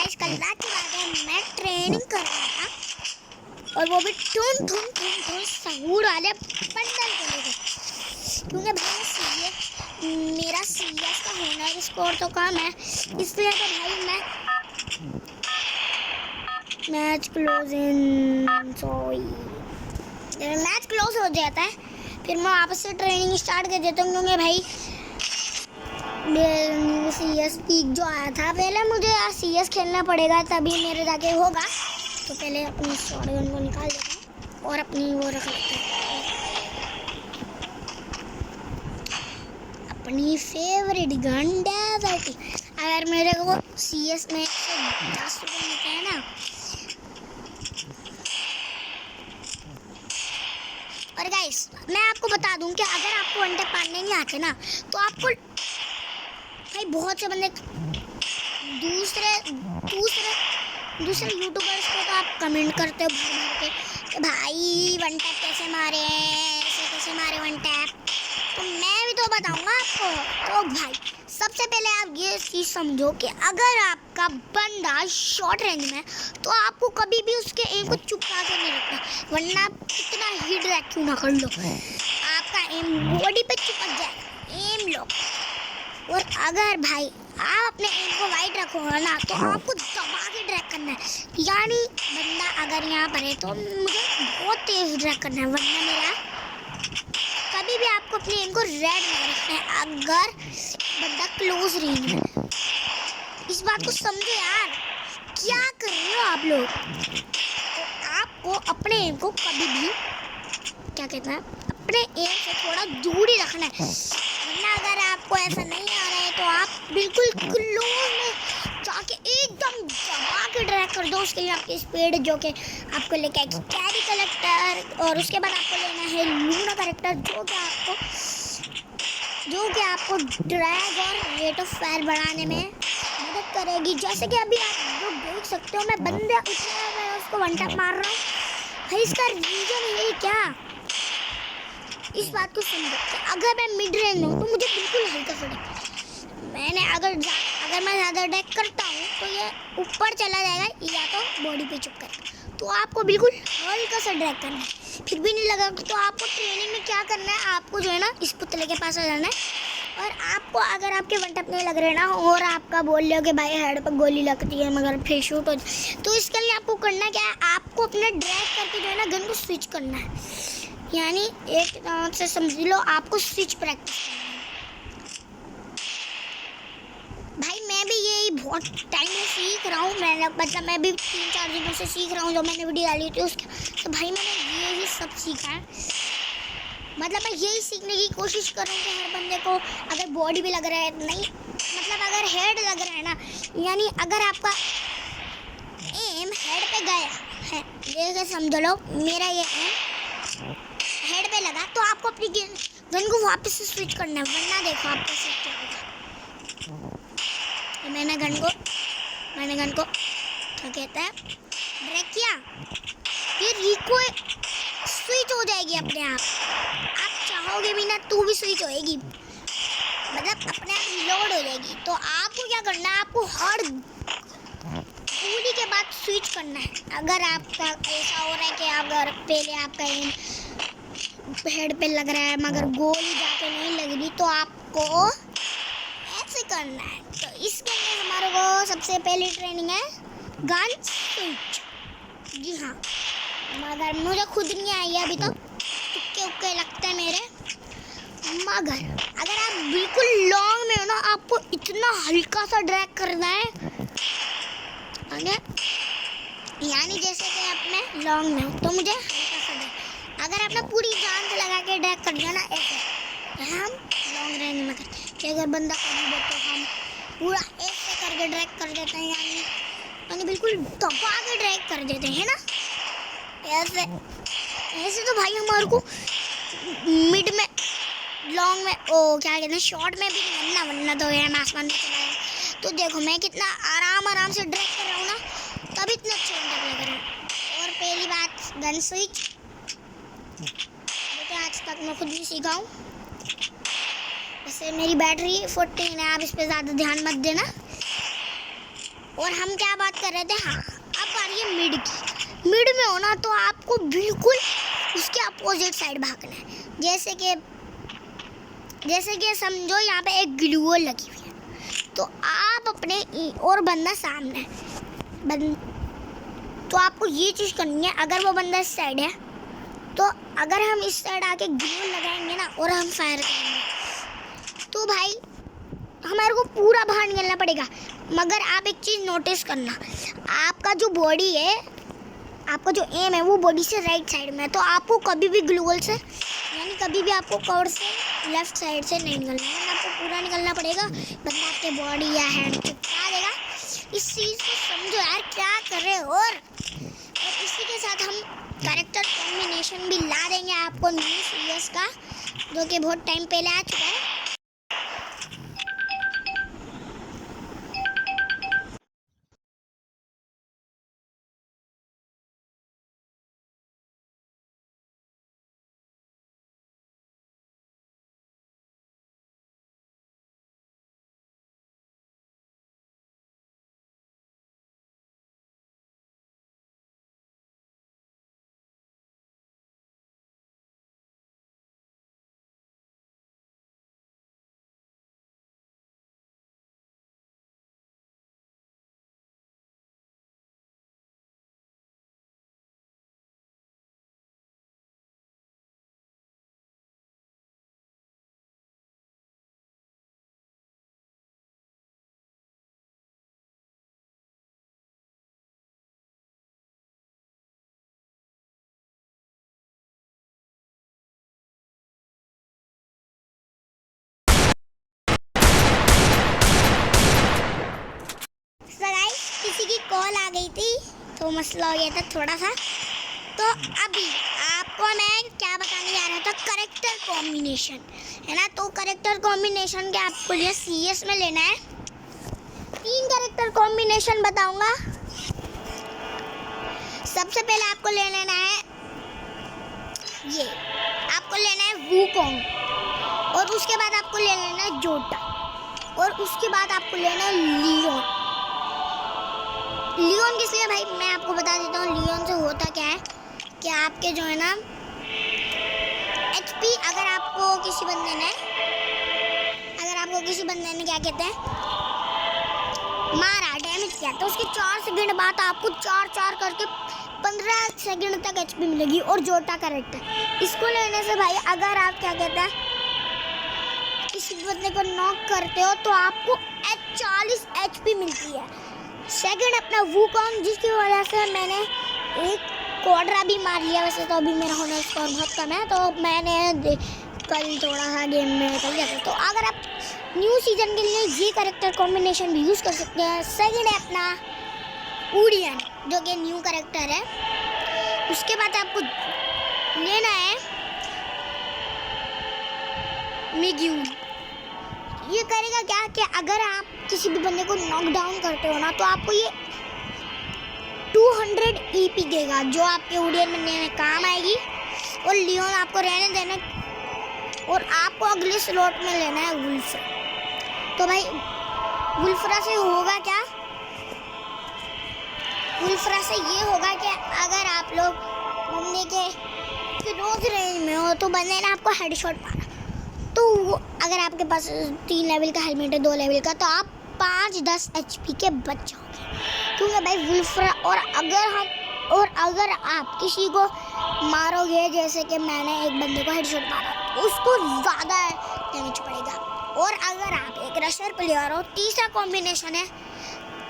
Guys कल रात की बात है, मैं ट्रेनिंग कर रहा था और वो भी ठून सहूर वाले बंडल को लेकर, क्योंकि भाई मेरा सीएस का होना स्कोर तो कम है, इसलिए तो भाई मैं मैच क्लोज हो जाता है, फिर मैं वापस से ट्रेनिंग स्टार्ट कर देता हूँ, क्योंकि भाई सीएस पीक जो आया था, पहले मुझे यार सीएस खेलना पड़ेगा तभी मेरे जाके होगा। तो पहले अपनी शॉटगन को निकाल देता हूँ और अपनी वो रख लेता हूँ, अपनी फेवरेट गन डेजर्ट। अगर मेरे को सीएस में 10 रुपये मिलते हैं ना, और गाइस मैं आपको बता दूं कि अगर आपको वन टैप मारने नहीं आते ना, तो आपको भाई बहुत से बंदे दूसरे यूट्यूबर्स को तो आप कमेंट करते हो भर भर के कि भाई वन टैप कैसे मारे, ऐसे कैसे मारे वन टैप, तो मैं भी तो बताऊंगा आपको। तो भाई सबसे पहले आप ये चीज़ समझो कि अगर आपका बंदा शॉर्ट रेंज में, तो आपको कभी भी उसके एम को चुपका के नहीं रखना, वरना आप कितना ही ड्रैग क्यों ना कर लो, आपका एम बॉडी पे चिपक जाएगा। एम लो, और अगर भाई आप अपने एम को वाइट रखोगे ना, तो आपको दबा के ड्रैग करना है, यानी बंदा अगर यहाँ पर है तो मुझे बहुत तेज ड्रैग करना है, वरना मेरा कभी भी आपको अपने एम को रेड में रखना है अगर बंदा क्लोज रेंज में। इस बात को समझो यार, क्या कर रहे हो आप लोग। तो आपको अपने एम को कभी भी क्या कहते हैं, अपने एम से थोड़ा दूर ही रखना है, वरना अगर आपको ऐसा नहीं आ रहा है तो आप बिल्कुल क्लोज में जाके एकदम दबा के ड्रैग कर दो। उसके लिए आपकी स्पीड जो कि आपको लेके आएगी कैरी कलेक्टर, और उसके बाद आपको लेना है लूना करेक्टर, जो कि आपको ड्रैग और रेट ऑफ फायर बढ़ाने में मदद करेगी। जैसे कि अभी आप लोग देख सकते हो, मैं बंदा उठा मैं उसको वन टैप मार रहा हूँ भाई, इसका रीजन ये क्या, इस बात को समझो कि अगर मैं मिड रेंज में हूँ तो मुझे बिल्कुल हल्का सा डैक, मैंने अगर मैं ज़्यादा डैक करता हूँ तो ये ऊपर चला जाएगा या तो बॉडी पे चुपकेगा, तो आपको बिल्कुल हल्का सा ड्रैग करना है, फिर भी नहीं लगा तो आपको ट्रेनिंग में क्या करना है, आपको जो है ना इस पुतले के पास आ जाना है, और आपको अगर आपके वन टैप नहीं लग रहे ना, और आपका बोल रहे हो कि भाई हेड पर गोली लगती है मगर फिर शूट हो जाए, तो इसके लिए आपको करना क्या है, आपको अपने ड्रैग करके जो है ना गन को स्विच करना है, यानी एक तरह से समझ लो आपको स्विच प्रैक्टिस करना है। भाई मैं भी यही बहुत टाइम में सीख रहा हूँ, मैं भी 3-4 दिनों से सीख रहा हूँ, जो मैंने वीडियो डाली थी उसके, तो भाई मैंने यही सब सीखा है, मतलब मैं यही सीखने की कोशिश कर रहा हूँ कि हर बंदे को अगर बॉडी भी लग रहा है, नहीं मतलब अगर हेड लग रहा है ना, यानी अगर आपका एम हेड पे गया है, ये समझ लो मेरा ये एम हेड पे लगा, तो आपको अपनी गन को वापस से स्विच करना है, वरना देखो आपको सब क्या होगा। तो मैंने गन को क्या कहता है ब्रेक किया, फिर रिको स्विच हो जाएगी अपने आप चाहोगे भी ना तो भी स्विच होएगी, मतलब अपने आप रिलोड हो जाएगी। तो आपको क्या करना है, आपको हर गोली के बाद स्विच करना है। अगर आपका ऐसा हो रहा है कि अगर पहले आपका एम हेड पे लग रहा है मगर गोली जाके नहीं लग रही, तो आपको ऐसे करना है। तो इसके लिए हमारे को सबसे पहली ट्रेनिंग है गन स्विच। जी हाँ, मगर मुझे खुद नहीं आई है अभी तो, तुक्के लगते हैं मेरे, मगर अगर आप बिल्कुल लॉन्ग में हो ना, आपको इतना हल्का सा ड्रैग करना है, यानी जैसे कि अपने लॉन्ग में हो तो मुझे हल्का सा ड्रैग, अगर आपने पूरी जान से लगा के ड्रैग कर दिया ना, ऐसे हम लॉन्ग रेंज में करते, अगर बंदा करीब है तो हम पूरा ऐसे करके ड्रैग कर देते हैं, यानी बिल्कुल दबा के ड्रैग कर देते हैं ना, ऐसे तो भाई हमारे को मिड में लॉन्ग में क्या कहते हैं शॉर्ट में भी नहीं, वरना तो यार आसमान में चला गया। तो देखो मैं कितना आराम से ड्रैग कर रहा हूँ ना, तब इतना अच्छा लग रहा है। और पहली बात गन स्विच, तो आज तक मैं खुद भी सीखा हूँ। वैसे मेरी बैटरी 14 है, आप इस पर ज़्यादा ध्यान मत देना। और हम क्या बात कर रहे थे, हाँ अब आ रही है मिड की। मिड में होना तो आपको बिल्कुल उसके अपोजिट साइड भागना है। जैसे कि समझो यहाँ पे एक ग्लू वॉल लगी हुई है, तो आप अपने और बंदा सामने है, तो आपको ये चीज़ करनी है। अगर वो बंदा इस साइड है तो अगर हम इस साइड आके ग्लू लगाएंगे ना और हम फायर करेंगे तो भाई हमारे को पूरा बाहर निकलना पड़ेगा। मगर आप एक चीज़ नोटिस करना, आपका जो बॉडी है, आपका जो एम है वो बॉडी से राइट साइड में है, तो आपको कभी भी ग्लू वॉल से यानी कभी भी आपको कवर से लेफ्ट साइड से नहीं निकलना है, आपको पूरा निकलना पड़ेगा। बंदा आपके बॉडी या हैंड चिपका देगा। इस चीज़ को समझो यार, क्या कर रहे हो। और इसी के साथ हम कैरेक्टर कॉम्बिनेशन भी ला देंगे आपको न्यू सीरीज का, जो कि बहुत टाइम पहले आ चुका है। किसी की कॉल आ गई थी तो मसला हो गया था थोड़ा सा। तो अभी आपको मैं क्या बताने जा रहा था, करेक्टर कॉम्बिनेशन है ना। तो करेक्टर कॉम्बिनेशन के आपको लिए सीएस में लेना है। 3 करेक्टर कॉम्बिनेशन बताऊंगा। सबसे पहले आपको ले लेना है ये, आपको लेना है वूकोंग, और उसके बाद आपको ले लेना है जोटा, और उसके बाद आपको लेना है लियोन। लियोन किस लिए भाई, मैं आपको बता देता हूँ। लियोन से होता क्या है कि आपके जो है ना एचपी, अगर आपको किसी बंदे ने क्या कहते हैं मारा, डैमेज किया, तो उसके 4 सेकंड बाद आपको 4 करके 15 सेकंड तक एचपी मिलेगी। और जोटा करेक्टर, इसको लेने से भाई अगर आप क्या कहते हैं किसी बंदे को नॉक करते हो तो आपको 40 एचपी मिलती है। सेकंड अपना वूकोंग, जिसकी वजह से मैंने एक क्वाड्रा भी मार लिया। वैसे तो अभी मेरा होना स्कोर बहुत कम है, तो मैंने कल थोड़ा सा गेम में निकल गया था। तो अगर आप न्यू सीजन के लिए ये करेक्टर कॉम्बिनेशन भी यूज़ कर सकते हैं। सेकंड है अपना उडियन, जो कि न्यू करेक्टर है। उसके बाद आपको लेना है मिग्यून। ये करेगा क्या कि अगर आप किसी भी बंदे को नॉक डाउन करते हो ना, तो आपको ये 200 ईपी देगा, जो आपके उडियन बनने में काम आएगी। और लियोन आपको रहने देना, और आपको अगले स्लॉट में लेना है वुल्फ्रा। तो भाई वुल्फ्रा से होगा क्या, वुल्फ्रा से ये होगा कि अगर आप लोग बंदे के रोज रेंज में हो तो बंदे ने आपको हेडशॉट मारा, तो अगर आपके पास 3 लेवल का हेलमेट है, 2 लेवल का, तो आप 5-10 एचपी के बच जाओगे। क्योंकि भाई वुल्फ्रा, और अगर आप किसी को मारोगे, जैसे कि मैंने एक बंदे को हेडशॉट मारा, उसको ज़्यादा डैमेज पड़ेगा। और अगर आप एक रशर प्लेयर हो, तीसरा कॉम्बिनेशन है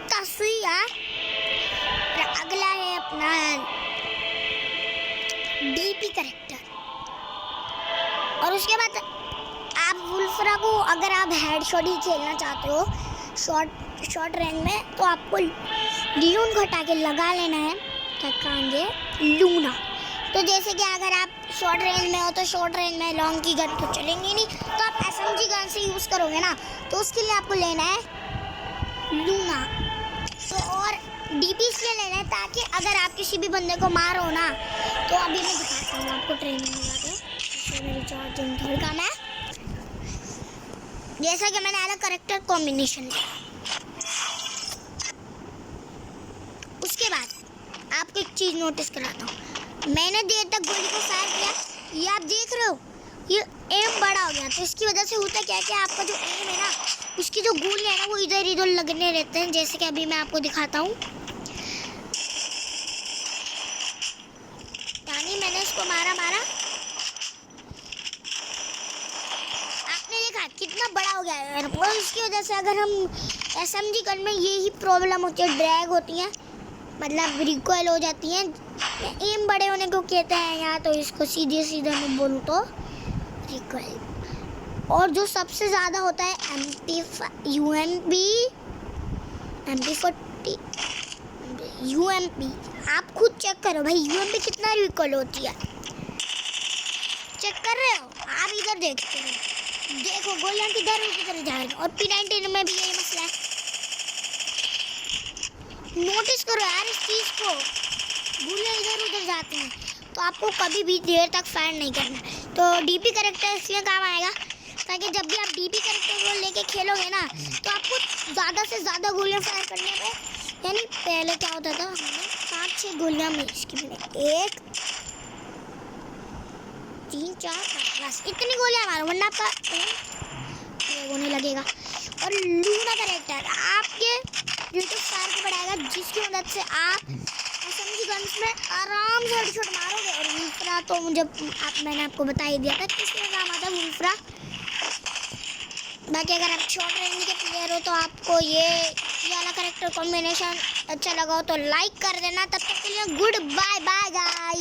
तसुया, अगला है अपना डीपी करेक्टर। और उसके बाद आप वुल्फ्रा को अगर आप हेडशॉट ही खेलना चाहते हो शॉर्ट रेंज में, तो आपको लियोन को हटा के लगा लेना है क्या कहेंगे लूना। तो जैसे कि अगर आप शॉर्ट रेंज में हो तो शॉर्ट रेंज में लॉन्ग की गन तो चलेंगी नहीं, तो आप एसएमजी गन से यूज़ करोगे ना, तो उसके लिए आपको लेना है लूना। तो और डीपी इसलिए लेना है ताकि अगर आप किसी भी बंदे को मारो ना, तो अभी मैं दिखाता हूँ आपको ट्रेनिंग में जाके मेरी चार्जिंग थोड़ी कम है। जैसा कि मैंने अलग करेक्टर कॉम्बिनेशन लिया, चीज़ नोटिस कराता हूँ। मैंने देर तक गोली को फायर किया, ये आप देख रहे हो, ये एम बड़ा हो गया। तो इसकी वजह से होता क्या है कि आपका जो एम है ना, उसकी जो गोलियां है ना, वो इधर इधर लगने रहते हैं। जैसे कि अभी मैं आपको दिखाता हूँ, यानी मैंने इसको मारा। आपने देखा कितना बड़ा हो गया है। और इसकी वजह से अगर हम SMG गन में यही प्रॉब्लम होती है, ड्रैग होती है, मतलब रिकॉइल हो जाती है। एम बड़े होने को कहते हैं, या तो इसको सीधे मैं बोलूँ तो रिकॉइल। और जो सबसे ज़्यादा होता है MP40 UMP। आप खुद चेक करो भाई, UMP कितना रिकॉइल होती है, चेक कर रहे हो आप? इधर देखते हो, देखो गोलियां किधर जा रही है। और P90 में भी यही मसला है, नोटिस करो यार इस चीज़ को, गोलियां इधर उधर जाती हैं। तो आपको कभी भी देर तक फायर नहीं करना। तो DP कैरेक्टर इसलिए काम आएगा ताकि जब भी आप DP कैरेक्टर को लेके खेलोगे ना, तो आपको ज़्यादा से ज़्यादा गोलियां फायर करने पे, यानी पहले क्या होता था, हमें 5-6 गोलियां मिली, इसकी मैंने 1 3 4 5 बस इतनी गोलियां मारो, वरना आपका होने लगेगा। और लूना कैरेक्टर आपके यूट्यूब फायर को बढ़ाएगा, जिसकी मदद से आप SMG गन्स में आराम से हेडशॉट मारोगे। और वुल्फ्रा तो मैंने आपको बता ही दिया था किसमें काम आता है, वुल्फ्रा। बाकी अगर आप शॉर्ट रेंज के प्लेयर हो तो आपको ये वाला कैरेक्टर कॉम्बिनेशन अच्छा लगा हो तो लाइक कर देना। तब तक के लिए गुड बाय बाय गाइस।